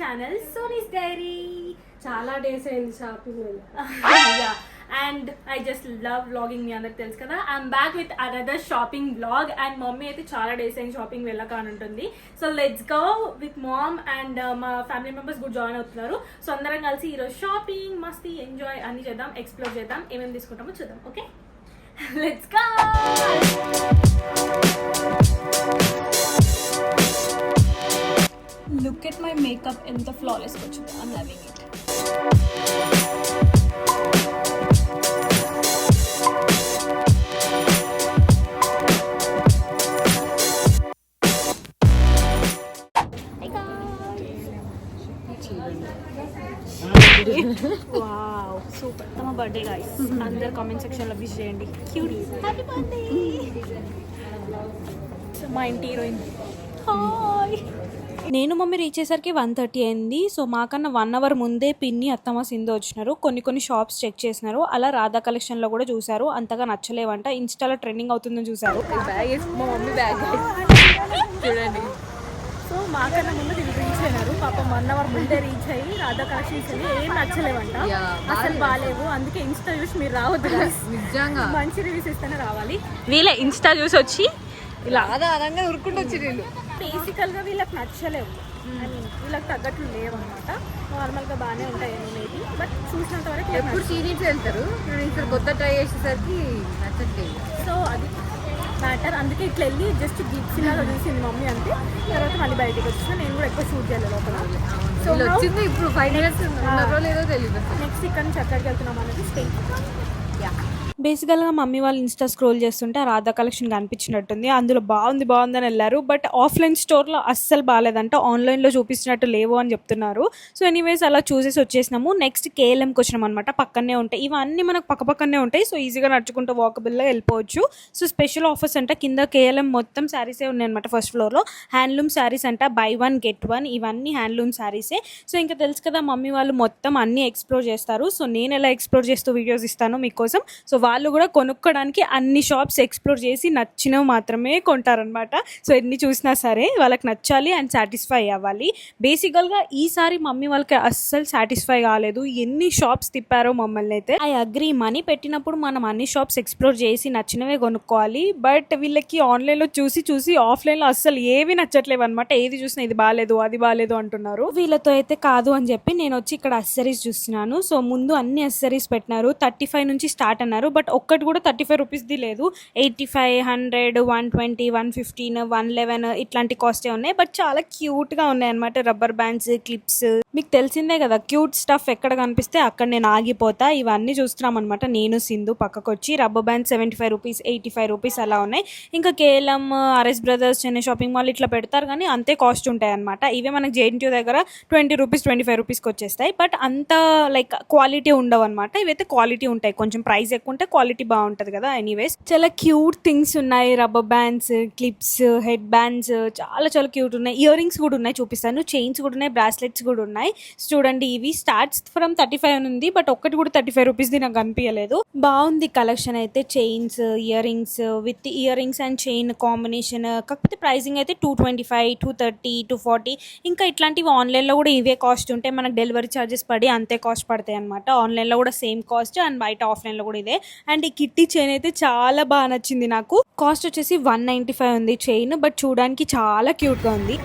channel Sony's Diary. చాలా days అయింది shopping. Yeah, and I just love vlogging మీ అందరికి తెలుసు కదా. I'm back with another shopping vlog and mummy అయితే చాలా డేస్ అయింది షాపింగ్ వెళ్ళక అని ఉంటుంది. So let's go with mom and మా ఫ్యామిలీ మెంబర్స్ కూడా జాయిన్ అవుతున్నారు. సో అందరం కలిసి ఈరోజు షాపింగ్ మస్తీ ఎంజాయ్ అన్ని చేద్దాం, ఎక్స్ప్లోర్ చేద్దాం, ఏమేమి తీసుకుంటామో చూద్దాం. Okay, let's go. Look at my makeup, ఎంత flawless గా వచ్చిందో. I'm loving it. Wow, super. తమ బర్త్డే గాయ్స్, అందరు కామెంట్ సెక్షన్ లో విష్ చేయండి. Cute, happy birthday. మా ఇంటి హీరోయిన్. హాయ్. నేను మమ్మీ రీచ్ అయ్యేసరికి 1:30 అయింది. సో మాకన్నా 1 అవర్ ముందే పిన్ని అత్తమ్మ సింధు వచ్చినారు. కొన్ని షాప్స్ చెక్ చేసినారు. అలా రాధా కలెక్షన్ లో కూడా చూసారు. అంతగా నచ్చలేవంట, ఇన్స్టాలో ట్రెండింగ్ అవుతుందని చూసారు. మా మమ్మీ బ్యాగ్ చూడండి. సో మాకన్నా ముందు వీళ్ళు రీచ్ అయినారు. పాపం 1 అవర్ ముందే రీచ్ అయ్యి రాధా కలెక్షన్స్ ఏం నచ్చలేవంట, అసలు బాగాలేవు. అందుకే ఇన్స్టా చూసి మీరు రావద్దు, నిజంగా మంచి రివ్యూస్ ఇస్తేనే రావాలి. వీళ్ళే ఇన్స్టా చూసి వచ్చి ఇలా ఆధారంగా ఉరుకుంటూ వచ్చి వీళ్ళు బేసికల్గా వీళ్ళకి నచ్చలేవు, వీళ్ళకి తగ్గట్లు లేవు అనమాట. నార్మల్గా బాగానే ఉంటాయి మేబీ, బట్ చూసినంత వరకు ఎప్పుడు సీరియల్స్ వెళ్తారు. ఇక్కడ కొత్త ట్రై చేసేసరికి నచ్చట్లేదు. సో అది మ్యాటర్. అందుకే ఇట్లా వెళ్ళి జస్ట్ గిఫ్ట్స్ లాగా చూసింది మమ్మీ అంతే. తర్వాత మళ్ళీ బయటకు వచ్చిన, నేను కూడా ఎక్కువ షూట్ చేయలేదు లోపల. సో వచ్చింది ఇప్పుడు 5 minutes లేదో తెలియదు. నెక్స్ట్ ఇక్కడ నుంచి ఎక్కడికి వెళ్తున్నాం అనేది స్టే. బేసికల్గా మమ్మీ వాళ్ళు ఇన్స్టా స్క్రోల్ చేస్తుంటే ఆ రాధా కలెక్షన్ కనిపించినట్టుంది. అందులో బాగుందని వెళ్ళారు. బట్ ఆఫ్లైన్ స్టోర్లో అస్సలు బాగాలేదంట, ఆన్లైన్లో చూపించినట్టు లేవు అని చెప్తున్నారు. సో ఎనీవేస్ అలా చూసేసి వచ్చేసినాము. నెక్స్ట్ కేఎల్ఎంకి వచ్చినాం అనమాట. పక్కనే ఉంటాయి ఇవన్నీ, మనకు పక్కనే ఉంటాయి. సో ఈజీగా నడుచుకుంటూ వాకబుల్గా వెళ్ళిపోవచ్చు. సో స్పెషల్ ఆఫర్స్ అంట. కింద కేఎల్ఎం మొత్తం శారీసే ఉన్నాయి అనమాట. ఫస్ట్ ఫ్లోర్లో హ్యాండ్లూమ్ శారీస్ అంట, buy 1 get 1. ఇవన్నీ హ్యాండ్లూమ్ శారీసే. సో ఇంకా తెలుసు కదా, మమ్మీ వాళ్ళు మొత్తం అన్నీ ఎక్స్ప్లోర్ చేస్తారు. సో నేను ఎలా ఎక్స్ప్లోర్ చేస్తూ వీడియోస్ ఇస్తాను మీకోసం. సో వాళ్ళు కూడా కొనుక్కోడానికి అన్ని షాప్స్ ఎక్స్ప్లోర్ చేసి నచ్చినవి మాత్రమే కొంటారనమాట. సో ఎన్ని చూసినా సరే వాళ్ళకి నచ్చాలి అండ్ సాటిస్ఫై అవ్వాలి. బేసికల్గా ఈసారి మమ్మీ వాళ్ళకి అస్సలు సాటిస్ఫై కాలేదు. ఎన్ని షాప్స్ తిప్పారో మమ్మల్ని అయితే. ఐ అగ్రీ, మనీ పెట్టినప్పుడు మనం అన్ని షాప్స్ ఎక్స్ప్లోర్ చేసి నచ్చినవే కొనుక్కోవాలి. బట్ వీళ్ళకి ఆన్లైన్లో చూసి ఆఫ్లైన్లో అస్సలు ఏవి నచ్చట్లేవు అనమాట. ఏది చూసినా ఇది బాగాలేదు అది బాగాలేదు అంటున్నారు. వీళ్ళతో అయితే కాదు అని చెప్పి నేను వచ్చి ఇక్కడ అక్సెసరీస్ చూస్తున్నాను. సో ముందు అన్ని అక్సెసరీస్ పెట్టినారు. 35 నుంచి స్టార్ట్ అన్నారు. బట్ ఒక్కటి కూడా 35 రూపీస్ది లేదు. 85, 100, 120, 115, 111 ఇట్లాంటి కాస్టే ఉన్నాయి. బట్ చాలా క్యూట్గా ఉన్నాయి అనమాట. రబ్బర్ బ్యాండ్స్, క్లిప్స్, మీకు తెలిసిందే కదా, క్యూట్ స్టఫ్ ఎక్కడ కనిపిస్తే అక్కడ నేను ఆగిపోతా. ఇవన్నీ చూస్తున్నాం అనమాట. నేను సింధు పక్కకు వచ్చి. రబ్బర్ బ్యాండ్ 75 రూపీస్, 85 రూపీస్ అలా ఉన్నాయి. ఇంకా KLM, RS brothers, Chennai shopping mall ఇట్లా పెడతారు కానీ అంతే కాస్ట్ ఉంటాయి అనమాట. ఇవే మనకి జేఎన్టీయూ దగ్గర 20 రూపీస్, 25 రూపీస్కి వచ్చేస్తాయి. బట్ అంత లైక్ క్వాలిటీ ఉండవు అనమాట. ఇవైతే క్వాలిటీ ఉంటాయి. కొంచెం ప్రైస్ ఎక్కువ ఉంటే క్వాలిటీ బాగుంటది కదా. ఎనీవేస్ చాలా క్యూట్ థింగ్స్ ఉన్నాయి. Rubber bands, clips, head bands చాలా క్యూట్ ఉన్నాయి. ఇయర్ రింగ్స్ కూడా ఉన్నాయి, చూపిస్తాను. చైన్స్ కూడా ఉన్నాయి, బ్రాస్లెట్స్ కూడా ఉన్నాయి. చూడండి, ఇవి స్టార్ట్స్ ఫ్రమ్ 35 ఉంది. బట్ ఒక్కటి కూడా 35 రూపీస్ది నాకు కనిపించలేదు. బాగుంది కలెక్షన్ అయితే. Chains, ear rings with ear rings and chain combination. కాకపోతే ప్రైసింగ్ అయితే 225, 230, 240. ఇంకా ఇట్లాంటివి ఆన్లైన్లో కూడా ఇవే కాస్ట్ ఉంటాయి. మనకు డెలివరీ ఛార్జెస్ పడి అంతే కాస్ట్ పడతాయి అనమాట. ఆన్లైన్లో కూడా సేమ్ కాస్ట్ అండ్ బయట ఆఫ్లైన్లో కూడా ఇదే. అండ్ ఈ కిట్టి చైన్ అయితే చాలా బాగా నచ్చింది నాకు. కాస్ట్ వచ్చేసి 195 ఉంది చైన్. బట్ చూడడానికి చాలా క్యూట్గా ఉంది.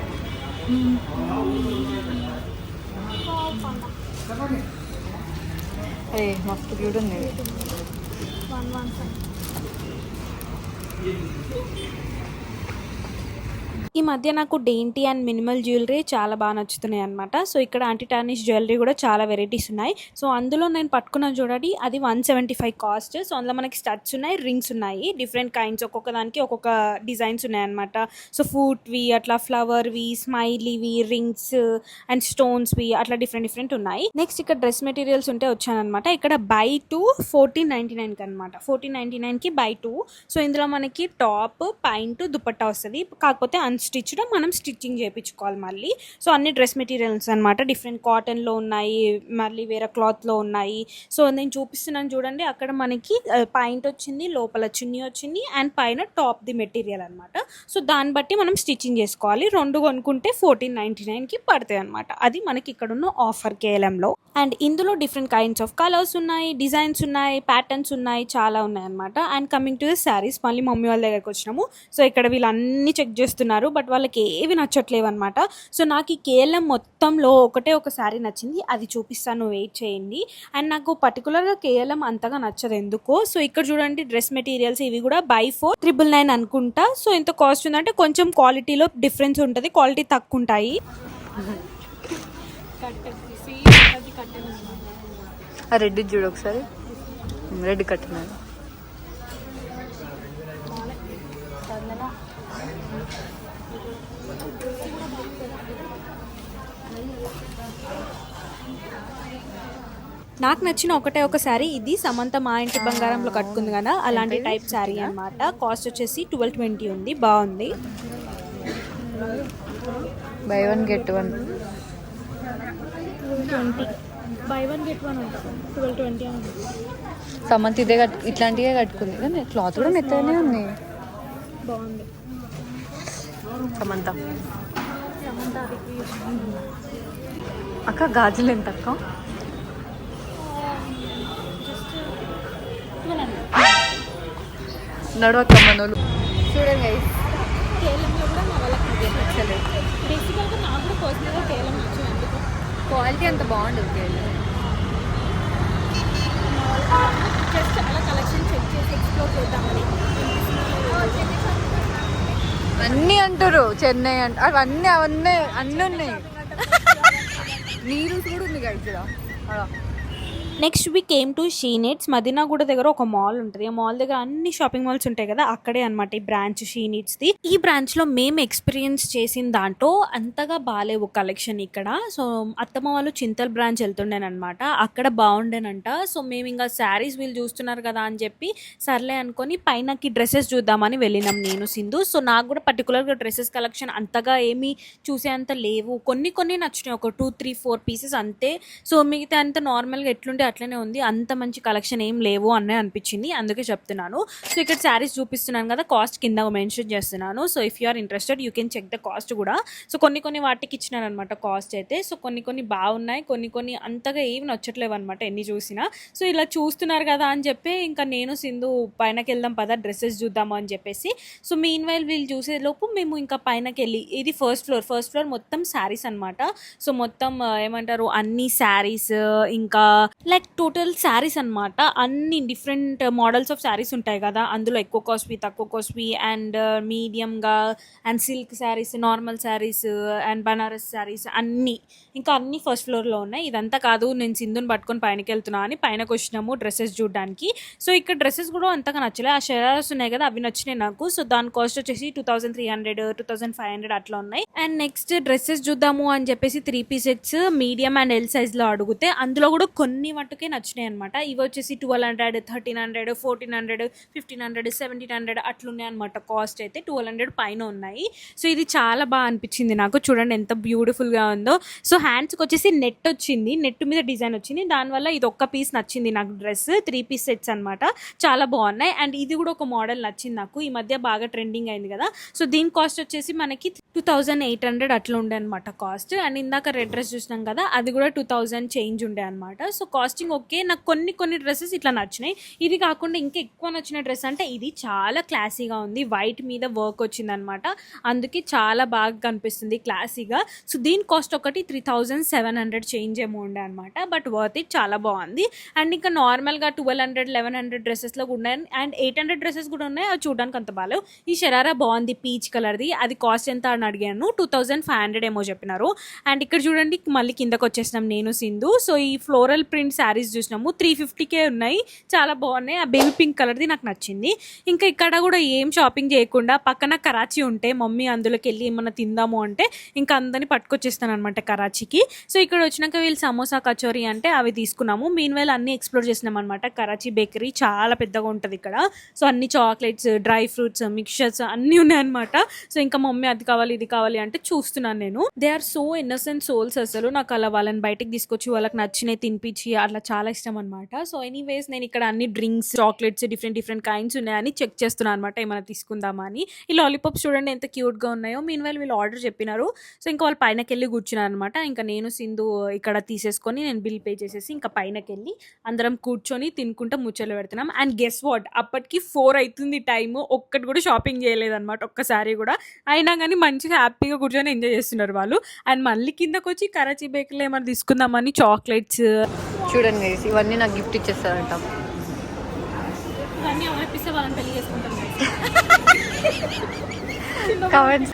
మస్తు క్యూట్ ఉంది. ఈ మధ్య నాకు డేంటీ అండ్ మినిమల్ జ్యువెలరీ చాలా బాగా నచ్చుతున్నాయి అనమాట. సో ఇక్కడ యాంటీ టార్నిష్ జ్యువెలరీ కూడా చాలా వెరైటీస్ ఉన్నాయి. సో అందులో నేను పట్టుకున్నాను చూడండి, అది 175 కాస్ట్. సో అందులో మనకి స్టడ్స్ ఉన్నాయి, రింగ్స్ ఉన్నాయి, డిఫరెంట్ కైండ్స్, ఒక్కొక్క దానికి ఒక్కొక్క డిజైన్స్ ఉన్నాయి అనమాట. సో ఫూట్వి, అట్లా ఫ్లవర్వి, స్మైలీవి, రింగ్స్ అండ్ స్టోన్స్వి, అట్లా డిఫరెంట్ ఉన్నాయి. నెక్స్ట్ ఇక్కడ డ్రెస్ మెటీరియల్స్ ఉంటే వచ్చానమాట. ఇక్కడ buy 2 1499 అనమాట. 1499కి buy 2. సో ఇందులో మనకి టాప్, పాయింట్, దుపట్టా వస్తుంది. కాకపోతే స్టిచ్డ్ మనం స్టిచ్చింగ్ చేయించుకోవాలి మళ్ళీ. సో అన్ని డ్రెస్ మెటీరియల్స్ అనమాట, డిఫరెంట్ కాటన్లో ఉన్నాయి, మళ్ళీ వేరే క్లాత్లో ఉన్నాయి. సో నేను చూపిస్తున్నాను చూడండి, అక్కడ మనకి పాయింట్ వచ్చింది, లోపల చున్నీ వచ్చింది అండ్ పైన టాప్ది మెటీరియల్ అనమాట. సో దాన్ని బట్టి మనం స్టిచ్చింగ్ చేసుకోవాలి. 2 కొనుక్కుంటే 1499కి పడతాయి అనమాట. అది మనకి ఇక్కడ ఉన్న ఆఫర్ కేఎల్ఎంలో. అండ్ ఇందులో డిఫరెంట్ కైండ్స్ ఆఫ్ కలర్స్ ఉన్నాయి, డిజైన్స్ ఉన్నాయి, ప్యాటర్న్స్ ఉన్నాయి, చాలా ఉన్నాయి అనమాట. And coming to the saris, మళ్ళీ మమ్మీ వాళ్ళ దగ్గరకు వచ్చినాము. సో ఇక్కడ వీళ్ళన్నీ చెక్ చేస్తున్నారు, బట్ వాళ్ళకి ఏవి నచ్చట్లేవు అనమాట. సో నాకు ఈ కేఎల్ఎం మొత్తంలో ఒక శారీ నచ్చింది, అది చూపిస్తాను, వెయిట్ చేయండి. అండ్ నాకు పర్టికులర్గా కేఎల్ఎం అంతగా నచ్చదు ఎందుకో. సో ఇక్కడ చూడండి డ్రెస్ మెటీరియల్స్, ఇవి కూడా బై 4 999 అనుకుంటా. సో ఎంత కాస్ట్ ఉందంటే కొంచెం క్వాలిటీలో డిఫరెన్స్ ఉంటుంది, క్వాలిటీ తక్కువ ఉంటాయి. రెడ్ చూడు ఒకసారి, రెడ్ కట్టిన నాకు నచ్చిన ఒక శారీ ఇది, సమంత మా ఇంటి బంగారంలో కట్టుకుంది కదా అలాంటి టైప్ శారీ అనమాట. కాస్ట్ వచ్చేసి 1220 ఉంది, బాగుంది. బై 1 get 1 బై 1 get 1 ఉంటుంది, 1220 ఉంది. సమంత్ ఇదే ఇట్లాంటివే కట్టుకుంది కానీ క్లాత్ కూడా మెత్తగానే ఉంది, బాగుంది. సమంత అక్క గాజులు ఎంత అక్క? నడవక్క మనోళ్ళు చూడండి గైస్. కేఎల్ఎంలో కూడా మా వాళ్ళకి నచ్చలేదు. బేసికల్గా నాకు కూడా పర్సనల్గా కేఎల్ఎం నచ్చింది, ఎందుకు క్వాలిటీ అంత బాగుండదు. జస్ట్ అలా కలెక్షన్ చెక్ చేసి ఎక్స్ప్లోర్ చేద్దామని. అన్నీ అంటారు చెన్నై అంట, అవన్నీ అవన్నీ అన్నీ ఉన్నాయి. నీరు కూడా ఉంది గైస్ ఇక్కడ. నెక్స్ట్ వీక్ కేమ్ టు షీనిట్స్. మదీనాగూడ దగ్గర ఒక మాల్ ఉంటుంది, ఆ మాల్ దగ్గర అన్ని షాపింగ్ మాల్స్ ఉంటాయి కదా, అక్కడే అనమాట ఈ బ్రాంచ్ షీనిట్స్ది. ఈ బ్రాంచ్లో మేము ఎక్స్పీరియన్స్ చేసిన దాంట్లో అంతగా బాగాలేవు కలెక్షన్ ఇక్కడ. సో అత్తమ్మ వాళ్ళు చింతల్ బ్రాంచ్ వెళ్తుండేనమాట, అక్కడ బాగుండేనంట. సో మేము ఇంకా శారీస్ వీళ్ళు చూస్తున్నారు కదా అని చెప్పి సర్లే అనుకొని పైనకి డ్రెస్సెస్ చూద్దామని వెళ్ళినాం నేను సింధు. సో నాకు కూడా పర్టికులర్గా డ్రెస్సెస్ కలెక్షన్ అంతగా ఏమీ చూసేంత లేవు, కొన్ని నచ్చినాయి, ఒక 2, 3, 4 పీసెస్ అంతే. సో మిగతా అంత నార్మల్గా ఎట్లుంటే అట్లనే ఉంది, అంత మంచి కలెక్షన్ ఏం లేవు అనే అనిపించింది, అందుకే చెప్తున్నాను. సో ఇక్కడ శారీస్ చూపిస్తున్నాను కదా, కాస్ట్ కింద మెన్షన్ చేస్తున్నాను. So if you are interested you can check the cost కూడా. సో కొన్ని వాటికి ఇచ్చినాను అనమాట కాస్ట్ అయితే. సో కొన్ని బాగున్నాయి, కొన్ని అంతగా ఏమి నచ్చట్లేవు అనమాట ఎన్ని చూసినా. సో ఇలా చూస్తున్నారు కదా అని చెప్పి ఇంకా నేను సింధు పైనకి వెళ్దాం పదా డ్రెస్సెస్ చూద్దాము అని చెప్పేసి. సో మీన్ వైల్ వీళ్ళు చూసే లోపు మేము ఇంకా పైనకి వెళ్ళి, ఇది ఫస్ట్ ఫ్లోర్ మొత్తం శారీస్ అనమాట. సో మొత్తం ఏమంటారు అన్ని శారీస్, ఇంకా లైక్ టోటల్ శారీస్ అనమాట. అన్ని డిఫరెంట్ మోడల్స్ ఆఫ్ శారీస్ ఉంటాయి కదా, అందులో ఎక్కువ కాస్ట్వి, తక్కువ కాస్ట్వి, అండ్ మీడియంగా, and silk saris, normal saris, and Banaras saris అన్నీ ఫస్ట్ ఫ్లోర్లో ఉన్నాయి. ఇదంతా కాదు, నేను సింధుని పట్టుకొని పైనకి వెళ్తున్నా అని పైనకి వచ్చినాము డ్రెస్సెస్ చూడడానికి. సో ఇక్కడ డ్రెస్సెస్ కూడా అంతగా నచ్చలే, ఆ షరారాస్ ఉన్నాయి కదా అవి నచ్చినాయి నాకు. సో దాని కాస్ట్ వచ్చేసి 2300, 2500 అట్లా ఉన్నాయి. అండ్ నెక్స్ట్ డ్రెస్సెస్ చూద్దాము అని చెప్పేసి 3 piece sets medium and L సైజ్లో అడిగితే అందులో కూడా కొన్ని మట్టుకే నచ్చినాయి అనమాట. ఇవి వచ్చేసి 1200, 1300, 1400, 1500, 1700 అట్లున్నాయి అనమాట. కాస్ట్ అయితే 1200 పైన ఉన్నాయి. సో ఇది చాలా బాగా అనిపించింది నాకు, చూడండి ఎంత బ్యూటిఫుల్గా ఉందో. సో హ్యాండ్స్కి వచ్చేసి నెట్ వచ్చింది, నెట్ మీద డిజైన్ వచ్చింది, దానివల్ల ఇది ఒక్క పీస్ నచ్చింది నాకు. డ్రెస్ 3 పీస్ సెట్స్ అనమాట, చాలా బాగున్నాయి. అండ్ ఇది కూడా ఒక మోడల్ నచ్చింది నాకు, ఈ మధ్య బాగా ట్రెండింగ్ అయింది కదా. సో దీని కాస్ట్ వచ్చేసి మనకి 2800 అట్లా ఉండే అనమాట కాస్ట్. అండ్ ఇందాక రెడ్ డ్రెస్ చూసినాం కదా, అది కూడా 2000 చేంజ్ ఉండే అనమాట. So costing okay. నాకు కొన్ని డ్రెస్సెస్ ఇట్లా నచ్చినాయి. ఇది కాకుండా ఇంకా ఎక్కువ నచ్చిన డ్రెస్ అంటే ఇది చాలా క్లాసీగా ఉంది, వైట్ మీద వర్క్ వచ్చిందనమాట, అందుకే చాలా బాగా కనిపిస్తుంది క్లాసీగా. సో దీని కాస్ట్ ఒకటి 3700 చేంజ్ ఏమో ఉండే అనమాట, బట్ వర్త్ ఇట్, చాలా బాగుంది. అండ్ ఇంకా నార్మల్గా 1200, 1100 డ్రెస్సెస్లో కూడా ఉన్నాయి, అండ్ 800 డ్రెస్సెస్ కూడా ఉన్నాయి, అవి చూడడానికి అంత బాగాలేవు. ఈ షరారా బాగుంది, పీచ్ కలర్ది, అది కాస్ట్ ఎంత అని అడిగాను, 2500 ఏమో చెప్పినారు. అండ్ ఇక్కడ చూడండి మళ్ళీ కిందకు వచ్చేసినాం నేను సింధు. సో ఈ ఫ్లోరల్ ప్రింట్ శారీస్ చూసినాము. 350కే ఉన్నాయి, చాలా బాగున్నాయి. ఆ బేబీ పింక్ కలర్ది నాకు నచ్చింది. ఇంకా ఇక్కడ కూడా ఏం షాపింగ్ చేయకుండా పక్కన కరాచీ ఉంటే మమ్మీ అందులోకి వెళ్ళి ఏమన్నా తిందాము అంటే ఇంకా అందరినీ పట్టుకొచ్చేస్తాను అనమాట కరాచీకి. సో ఇక్కడ వచ్చినాక వీళ్ళు సమోసా కచోరీ అంటే అవి తీసుకున్నాము. మీన్ వేల్ అన్ని ఎక్స్ప్లోర్ చేసినాం అనమాట. కరాచీ బేకరీ చాలా పెద్దగా ఉంటుంది ఇక్కడ. సో అన్ని చాక్లెట్స్, డ్రై ఫ్రూట్స్, మిక్చర్స్ అన్నీ ఉన్నాయన్నమాట. సో ఇంకా మమ్మీ అది కావాలి ఇది కావాలి అంటే చూస్తున్నాను నేను. They are so innocent souls. అసలు నాకు అలా వాళ్ళని బయటకు తీసుకొచ్చి వాళ్ళకి నచ్చినవి తినిపించి అట్లా చాలా ఇష్టం అనమాట. సో ఎనీవేస్ నేను ఇక్కడ అన్ని డ్రింక్స్, చాక్లెట్స్, డిఫరెంట్ కైండ్స్ ఉన్నాయని చెక్ చేస్తున్నాను అనమాట, ఏమైనా తీసుకుందామా అని. ఈ లాలీపాప్స్ చూడండి ఎంత క్యూట్ గా ఉన్నాయో. మీన్ వైల్ వీళ్ళు ఆర్డర్ చెప్పినారు. సో ఇంకా వాళ్ళు పైనకి వెళ్ళి కూర్చున్నారు అనమాట. ఇంకా నేను సింధు ఇక్కడ తీసేసుకొని నేను బిల్ పే చేసేసి ఇంకా పైనకి వెళ్ళి అందరం కూర్చొని తినుకుంటూ ముచ్చట్లు పెడుతున్నాం. అండ్ గెస్ వాట్, అప్పటికి 4 అవుతుంది టైము. ఒక్కటి కూడా షాపింగ్ చేయలేదన్నమాట, ఒక్కసారి కూడా. అయినా కానీ మంచిగా హ్యాపీగా కూర్చొని ఎంజాయ్ చేస్తున్నారు వాళ్ళు. అండ్ మళ్ళీ కిందకు వచ్చి కరాచీ బేకరీలో ఏమైనా తీసుకుందామని చాక్లెట్స్ చూడండి, ఇవన్నీ నాకు గిఫ్ట్ ఇచ్చేస్తారంట. ఇవన్నీ అవైపిస్తే వాళ్ళని పెళ్లి చేసుకుంటాం.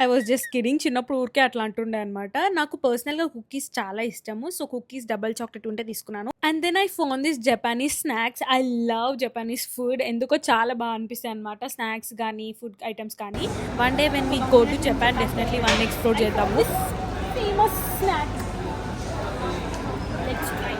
I was just kidding. చిన్నప్పుడు ఊరికే అట్లా అంటుండే అనమాట. నాకు పర్సనల్గా కుకీస్ చాలా ఇష్టము. సో కుకీస్ డబల్ చాక్లెట్ ఉంటే తీసుకున్నాను. And then I found this Japanese snacks. I love Japanese food. ఎందుకో చాలా బాగా అనిపిస్తాయి అనమాట, స్నాక్స్ కానీ ఫుడ్ ఐటమ్స్ కానీ. One day when we go to Japan definitely one explore చేద్దాము. Famous snack. Let's try.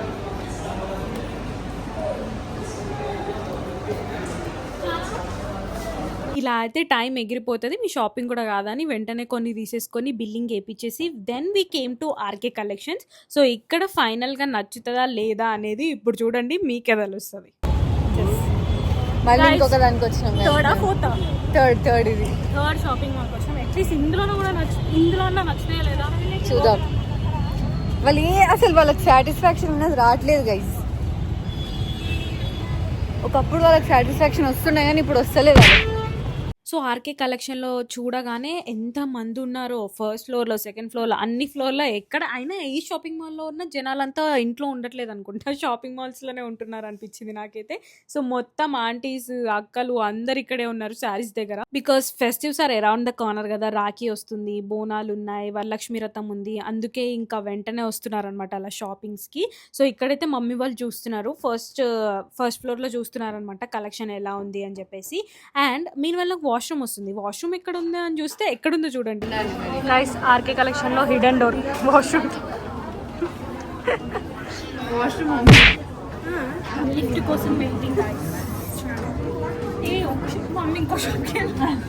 ఇలా అయితే టైం ఎగిరిపోతుంది. మీ షాపింగ్ కూడా కాదని వెంటనే కొన్ని తీసేసుకొని బిల్లింగ్ వేయించేసి then we came to RK Collections. So ఇక్కడ ఫైనల్గా నచ్చుతుందా లేదా అనేది ఇప్పుడు చూడండి, మీకే తెలుస్తుంది. మళ్ళీ ఇంకొక దానికి వచ్చినాం. థర్డ్ ఇది థర్డ్ షాపింగ్ మాల్కి వచ్చినాం. అట్లీస్ట్ ఇందులోనూ కూడా ఇందులో నచ్చుతాయా లేదా చూద్దాం. వాళ్ళు అసలు వాళ్ళకి సాటిస్ఫాక్షన్ ఉన్నది రావట్లేదు గైస్. ఒకప్పుడు వాళ్ళకి సాటిస్ఫాక్షన్ వస్తున్నాయి కానీ ఇప్పుడు వస్తలేదు. సో ఆర్కే కలెక్షన్లో చూడగానే ఎంత మంది ఉన్నారో, ఫస్ట్ ఫ్లోర్లో, సెకండ్ ఫ్లోర్లో, అన్ని ఫ్లోర్లో. ఎక్కడ అయినా ఈ షాపింగ్ మాల్లో ఉన్న జనాలంతా ఇంట్లో ఉండట్లేదు అనుకుంటా, షాపింగ్ మాల్స్లోనే ఉంటున్నారు అనిపించింది నాకైతే. సో మొత్తం ఆంటీస్, అక్కలు అందరు ఇక్కడే ఉన్నారు శారీస్ దగ్గర. Because festives are around the corner కదా. రాఖీ వస్తుంది, బోనాలు ఉన్నాయి, వరలక్ష్మి రథం ఉంది. అందుకే ఇంకా వెంటనే వస్తున్నారు అనమాట అలా షాపింగ్స్కి. సో ఇక్కడైతే మమ్మీ వాళ్ళు చూస్తున్నారు, ఫస్ట్ ఫ్లోర్లో చూస్తున్నారు అనమాట కలెక్షన్ ఎలా ఉంది అని చెప్పేసి. అండ్ మీన్ వల్ల వాష్రూమ్ వస్తుంది. వాష్రూమ్ ఎక్కడ ఉంది అని చూస్తే ఎక్కడుందో చూడండి గైస్. ఆర్కే కలెక్షన్ లో హిడెన్ డోర్ వాష్రూమ్. లిఫ్ట్ కోసం వెయిటింగ్ గైస్. మమ్మీ ఇంకో షాప్కి వెళ్తాను.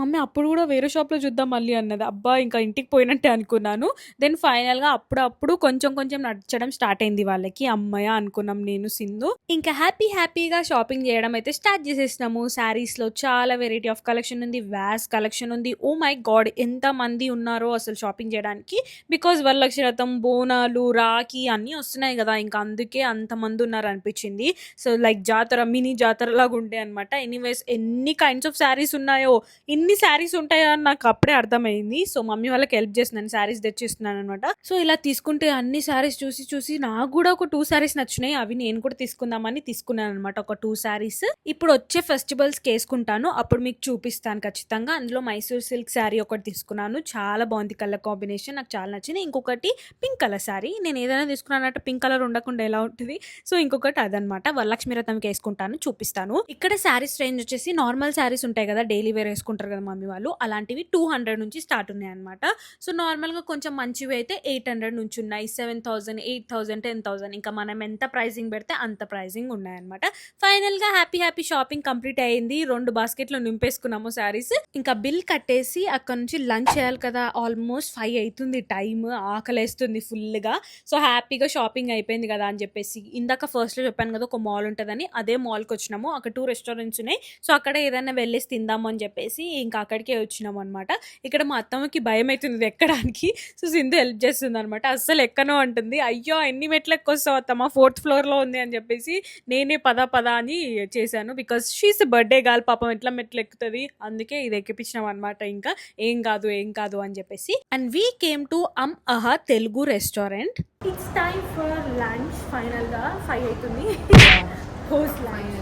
మమ్మీ అప్పుడు కూడా వేరే షాప్లో చూద్దాం మళ్ళీ అన్నది. అబ్బా ఇంకా ఇంటికి పోయినట్టే అనుకున్నాను. దెన్ ఫైనల్గా అప్పుడప్పుడు కొంచెం నచ్చడం స్టార్ట్ అయింది వాళ్ళకి. అమ్మయ్య అనుకున్నాం నేను సింధు. ఇంకా హ్యాపీగా షాపింగ్ చేయడం అయితే స్టార్ట్ చేసేసినాము. శారీస్లో చాలా వెరైటీ ఆఫ్ కలెక్షన్ ఉంది, వ్యాస్ కలెక్షన్ ఉంది. ఓ మై గాడ్ ఎంత మంది ఉన్నారో అసలు షాపింగ్ చేయడానికి. బికాజ్ వరలక్ష్మి రథం, బోనాలు, రాఖీ అన్నీ వస్తున్నాయి కదా, ఇంకా అందుకే అంతమంది ఉన్నారు అనిపించింది. సో లైక్ జాతర, మినీ జాతర లాగా ఉండే అనమాట. ఎనీవేస్ ఎన్ని కైండ్స్ ఆఫ్ శారీస్ ఉన్నాయో, ఇన్ని శారీస్ ఉంటాయో అని నాకు అప్పుడే అర్థమైంది. సో మమ్మీ వాళ్ళకి హెల్ప్ చేస్తున్నాను, శారీస్ తెచ్చిస్తున్నాను అనమాట. సో ఇలా తీసుకుంటే అన్ని శారీస్ చూసి నాకు కూడా ఒక 2 శారీస్ నచ్చినాయి. అవి నేను కూడా తీసుకుందామని తీసుకున్నాను అనమాట, ఒక 2 శారీస్. ఇప్పుడు వచ్చే ఫెస్టివల్స్ వేసుకుంటాను, అప్పుడు మీకు చూపిస్తాను ఖచ్చితంగా. అందులో మైసూర్ సిల్క్ శారీ ఒకటి తీసుకున్నాను, చాలా బాగుంది కలర్ కాంబినేషన్, నాకు చాలా నచ్చింది. ఇంకొకటి పింక్ కలర్ శారీ. నేను ఏదైనా తీసుకున్నానంటే పింక్ కలర్ ఉండకుండా ఎలా ఉంటుంది. సో ఇంకొకటి అదనమాట, వరలక్ష్మి రథంకి వేసుకుంటాను, చూపిస్తాను. ఇక్కడ శారీస్ రేంజ్ వచ్చేసి నార్మల్ శారీస్ ఉంటాయి కదా, డైలీ వేర్ వేసుకుంటారు కదా మమ్మీ వాళ్ళు, అలాంటివి 200 నుంచి స్టార్ట్ ఉన్నాయి అనమాట. సో నార్మల్గా కొంచెం మంచివి అయితే 800 నుంచి ఉన్నాయి, 7000, 8000, 10,000. ఇంకా మనం ఎంత ప్రైజింగ్ పెడితే అంత ప్రైజింగ్ ఉన్నాయన్నమాట. ఫైనల్గా హ్యాపీ షాపింగ్ కంప్లీట్ అయ్యింది. 2 బాస్కెట్లు నింపేసుకున్నాము శారీస్. ఇంకా బిల్ కట్టేసి అక్కడ నుంచి లంచ్ చేయాలి కదా. ఆల్మోస్ట్ 5 అవుతుంది టైమ్, ఆకలేస్తుంది ఫుల్గా. సో హ్యాపీగా షాపింగ్ అయిపోయింది కదా అని చెప్పేసి ఇందాక ఫస్ట్లో చెప్పాను కదా ఒక మాల్ ఉంటుందని, అదే మాల్కి వచ్చినాము. అక్కడ 2 రెస్టారెంట్స్ ఉన్నాయి. సో అక్కడ ఏదైనా వెళ్ళేసి తిందాము అని చెప్పేసి ఇంకా అక్కడికే వచ్చినాము అనమాట. ఇక్కడ మా అత్తమ్మకి భయం అవుతుంది ఎక్కడానికి. సో సింధు హెల్ప్ చేస్తుంది అనమాట. అస్సలు ఎక్కనో అంటుంది, అయ్యో ఎన్ని మెట్లు ఎక్కువస్తావు అత్తమ్మ, 4th ఫ్లోర్లో ఉంది అని చెప్పేసి నేనే పద అని చేశాను. బికాస్ షీస్ బర్త్డే గాల్, పాపం ఎట్లా మెట్లు ఎక్కుతుంది, అందుకే ఇది ఎక్కిపించినాం అనమాట. ఇంకా ఏం కాదు అని చెప్పేసి. And we came to Aha Telugu restaurant. It's time for lunch. ఫైనల్గా 5 అవుతుంది. హోస్ లంచ్.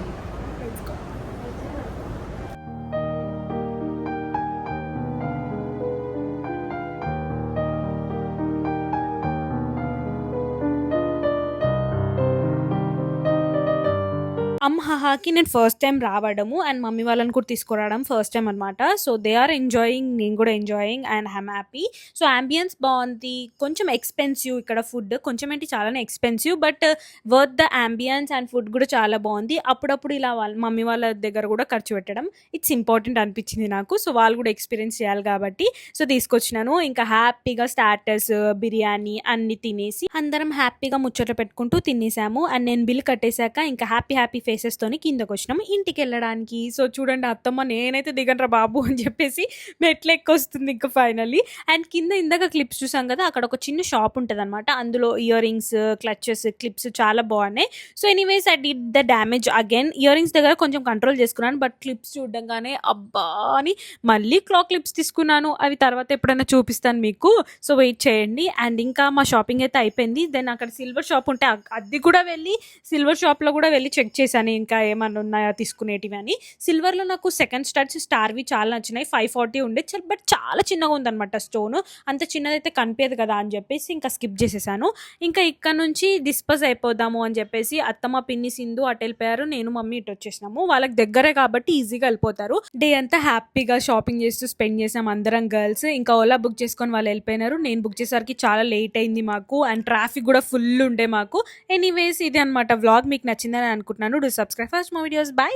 హహాకి నేను ఫస్ట్ టైం రావడము అండ్ మమ్మీ వాళ్ళని కూడా తీసుకురావడం ఫస్ట్ టైం అనమాట. సో దే ఆర్ ఎంజాయింగ్, నేను కూడా enjoying and I'm happy. So ambience బాగుంది, కొంచెం ఎక్స్పెన్సివ్ ఇక్కడ ఫుడ్, కొంచెం ఏంటి చాలానే expensive, but worth the ambience and food కూడా చాలా బాగుంది. అప్పుడప్పుడు ఇలా మమ్మీ వాళ్ళ దగ్గర కూడా ఖర్చు పెట్టడం ఇట్స్ ఇంపార్టెంట్ అనిపించింది నాకు. సో వాళ్ళు కూడా ఎక్స్పీరియన్స్ చేయాలి కాబట్టి సో తీసుకొచ్చినాను. ఇంకా హ్యాపీగా స్టార్టర్స్, బిర్యానీ అన్ని తినేసి అందరం హ్యాపీగా ముచ్చట పెట్టుకుంటూ తినేసాము. అండ్ నేను బిల్ కట్టేశాక ఇంకా హ్యాపీ ఫేసెస్ తోని కిందకు వచ్చినాము ఇంటికి వెళ్ళడానికి. సో చూడండి అత్తమ్మ నేనైతే దిగనరా బాబు అని చెప్పేసి మెట్లు ఎక్కొస్తుంది ఇంకా ఫైనల్లీ. అండ్ కింద ఇందాక క్లిప్స్ చూసాం కదా, అక్కడ ఒక చిన్న షాప్ ఉంటుంది అనమాట. అందులో ఇయర్ రింగ్స్, క్లచెస్, క్లిప్స్ చాలా బాగున్నాయి. So anyways I did the damage again. Ear rings దగ్గర కొంచెం కంట్రోల్ చేసుకున్నాను, బట్ క్లిప్స్ చూడగానే అబ్బా అని మళ్ళీ క్లిప్స్ తీసుకున్నాను. అవి తర్వాత ఎప్పుడైనా చూపిస్తాను మీకు, సో వెయిట్ చేయండి. అండ్ ఇంకా మా షాపింగ్ అయితే అయిపోయింది. దెన్ అక్కడ సిల్వర్ షాప్ ఉంటే అది కూడా వెళ్ళి సిల్వర్ షాప్లో కూడా వెళ్ళి చెక్ చేశాను ఇంకా ఏమన్నా ఉన్నాయా తీసుకునేటివి అని. సిల్వర్లో నాకు సెకండ్ స్టార్వి చాలా నచ్చినాయి. 540 ఉండే, బట్ చాలా చిన్నగా ఉందన్నమాట స్టోన్. అంత చిన్నదైతే కనిపించదు కదా అని చెప్పేసి ఇంకా స్కిప్ చేసేసాను. ఇంకా ఇక్కడ నుంచి డిస్పోజ్ అయిపోదాము అని చెప్పేసి అత్తమ్మ, పిన్ని, సింధు అటు వెళ్ళిపోయారు. నేను మమ్మీ ఇటు వచ్చేసినాము. వాళ్ళకి దగ్గరే కాబట్టి ఈజీగా వెళ్ళిపోతారు. డే అంతా హ్యాపీగా షాపింగ్ చేస్తూ స్పెండ్ చేసాం అందరం గర్ల్స్. ఇంకా ఓలా బుక్ చేసుకొని వాళ్ళు వెళ్ళిపోయినారు. నేను బుక్ చేసేసరికి చాలా లేట్ అయింది మాకు, అండ్ ట్రాఫిక్ కూడా ఫుల్ ఉండే మాకు. ఎనీవేస్ ఇది అనమాట వ్లాగ్. మీకు నచ్చిందని అనుకుంటున్నాను. Do subscribe first my videos. By.